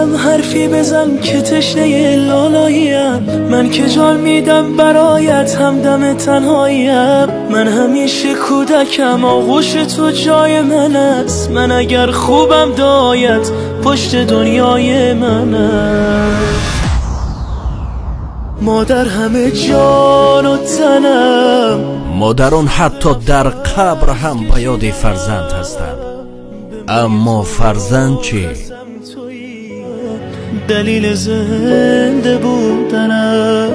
هم حرفی بزن که تشنه لالاییم. من که جان میدم برایت همدم تنهاییم. من همیشه کودکم آغوش تو جای من است. من اگر خوبم دایت پشت دنیای من است. مادر همه جان و تنم، مادران حتی در قبر هم به یاد فرزند هستند. اما فرزند چی؟ دلیل زنده بودنم.